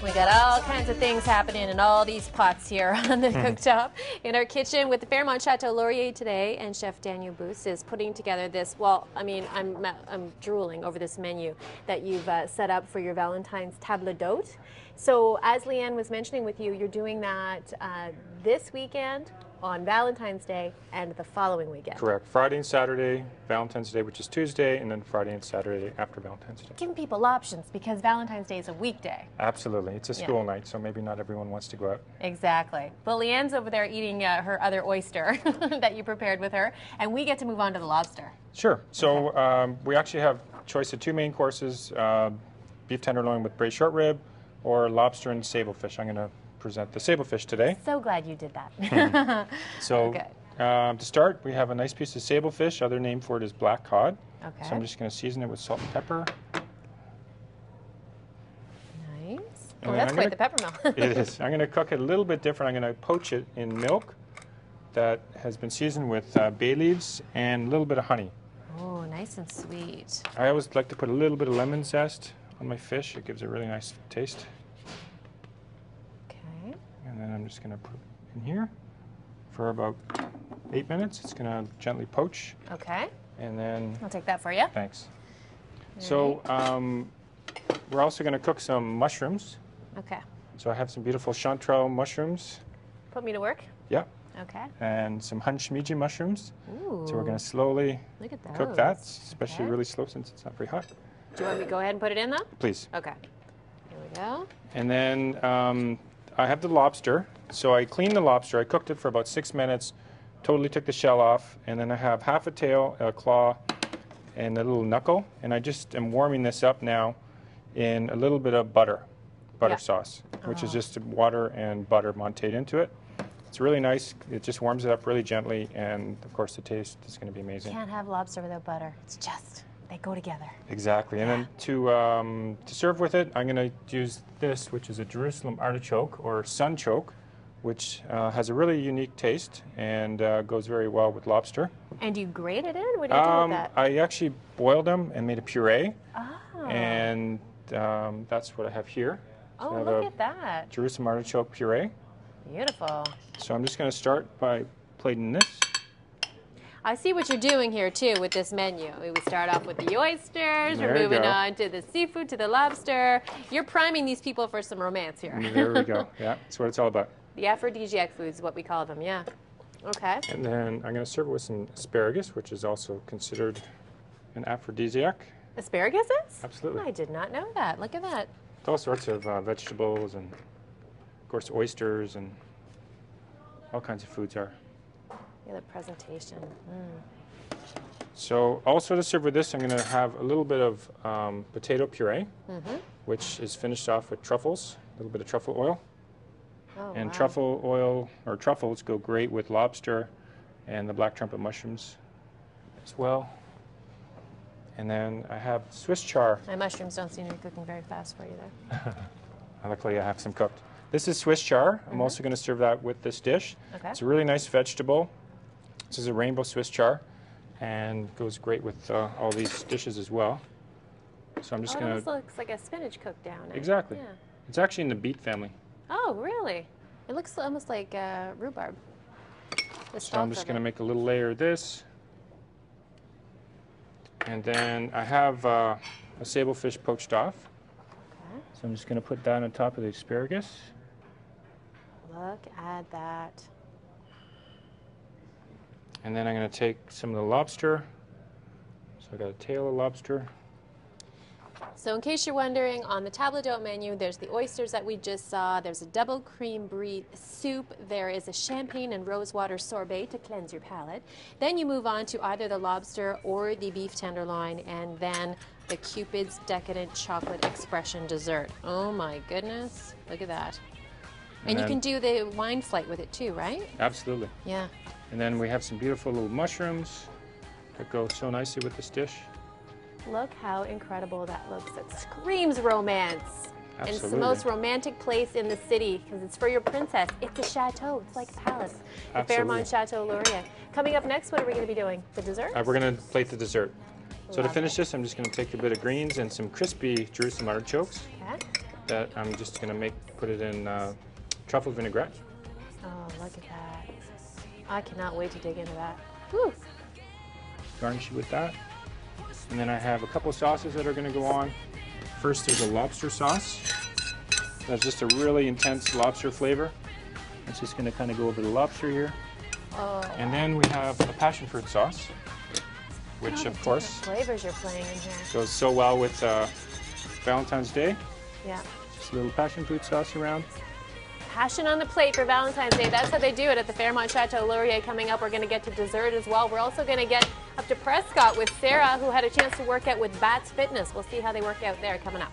We got all kinds of things happening in all these pots here on the cooktop in our kitchen with the Fairmont Chateau Laurier today, and Chef Daniel Booth is putting together this, well, I mean, I'm drooling over this menu that you've set up for your Valentine's table d'hôte. So as Leanne was mentioning with you, you're doing that this weekend on Valentine's Day and the following weekend. Correct. Friday and Saturday, Valentine's Day, which is Tuesday, and then Friday and Saturday after Valentine's Day. Giving people options because Valentine's Day is a weekday. Absolutely. It's a school night, so maybe not everyone wants to go out. Exactly. Well, Leanne's over there eating her other oyster that you prepared with her, and we get to move on to the lobster. Sure. So we actually have choice of two main courses, beef tenderloin with braised short rib or lobster and sablefish. I'm going to present the sablefish today. So glad you did that. So to start, we have a nice piece of sablefish. Other name for it is black cod. Okay. So I'm just going to season it with salt and pepper. Nice. And oh, that's quite the pepper mill. It is. I'm going to cook it a little bit different. I'm going to poach it in milk that has been seasoned with bay leaves and a little bit of honey. Oh, nice and sweet. I always like to put a little bit of lemon zest on my fish. It gives a really nice taste. And then I'm just going to put it in here for about 8 minutes. It's going to gently poach. Okay. And then... I'll take that for you. Thanks. So we're also going to cook some mushrooms. Okay. So I have some beautiful chanterelle mushrooms. Put me to work? Yeah. Okay. And some hunshmiji mushrooms. Ooh. So we're going to slowly cook that, especially really slow since it's not very hot. Do you want me to go ahead and put it in though? Please. Okay. Here we go. And then I have the lobster. So I cleaned the lobster. I cooked it for about 6 minutes, totally took the shell off, and then I have half a tail, a claw, and a little knuckle. And I just am warming this up now in a little bit of butter sauce, which is just water and butter monteed into it. It's really nice. It just warms it up really gently, and of course the taste is going to be amazing. Can't have lobster without butter. It's just, they go together. Exactly. And then to serve with it, I'm going to use this, which is a Jerusalem artichoke or sunchoke, which has a really unique taste and goes very well with lobster. And you grate it in? What do you do with that? I actually boiled them and made a puree. Oh. And that's what I have here. So oh, look at that. Jerusalem artichoke puree. Beautiful. So I'm just going to start by plating this. I see what you're doing here, too, with this menu. We start off with the oysters, we're moving on to the seafood, to the lobster. You're priming these people for some romance here. There we go. Yeah, that's what it's all about. The aphrodisiac foods is what we call them, yeah. Okay. And then I'm going to serve it with some asparagus, which is also considered an aphrodisiac. Asparagus is? Absolutely. I did not know that. Look at that. All sorts of vegetables and, of course, oysters and all kinds of foods are. Yeah, the presentation. So also to serve with this, I'm going to have a little bit of potato puree, which is finished off with truffles, a little bit of truffle oil. Oh, and truffle oil, or truffles, go great with lobster and the black trumpet mushrooms as well. And then I have Swiss char. My mushrooms don't seem to be cooking very fast for you there. Luckily, I have some cooked. This is Swiss char. I'm also going to serve that with this dish. Okay. It's a really nice vegetable. This is a rainbow Swiss char and goes great with all these dishes as well. So I'm just going to... This looks like a spinach cooked down. Exactly. Yeah. It's actually in the beet family. Oh, really? It looks almost like rhubarb. So I'm just going to make a little layer of this. And then I have a sablefish poached off. Okay. So I'm just going to put that on top of the asparagus. Look at that. And then I'm going to take some of the lobster. So I got a tail of lobster. So in case you're wondering, on the table d'hôte menu, there's the oysters that we just saw. There's a double cream brie soup. There is a champagne and rosewater sorbet to cleanse your palate. Then you move on to either the lobster or the beef tenderloin, and then the Cupid's Decadent Chocolate Expression dessert. Oh my goodness. Look at that. And you can do the wine flight with it too, right? Absolutely. Yeah. And then we have some beautiful little mushrooms that go so nicely with this dish. Look how incredible that looks. It screams romance. Absolutely. And it's the most romantic place in the city because it's for your princess. It's a chateau. It's like a palace. The Fairmont Chateau Laurier. Coming up next, what are we going to be doing? The dessert? We're going to plate the dessert. So to finish this, I'm just going to take a bit of greens and some crispy Jerusalem artichokes. Okay. that I'm just going to put it in truffle vinaigrette. Oh, look at that. I cannot wait to dig into that. Woo. Garnish it with that. And then I have a couple of sauces that are going to go on. First, there's a lobster sauce. That's just a really intense lobster flavor. It's just going to kind of go over the lobster here. Oh. And then we have a passion fruit sauce, which of course flavors you're playing in here. goes so well with Valentine's Day. Yeah. Just a little passion fruit sauce around. Passion on the plate for Valentine's Day. That's how they do it at the Fairmont Chateau Laurier. Coming up, we're going to get to dessert as well. We're also going to get up to Prescott with Sarah, who had a chance to work out with Bats Fitness. We'll see how they work out there coming up.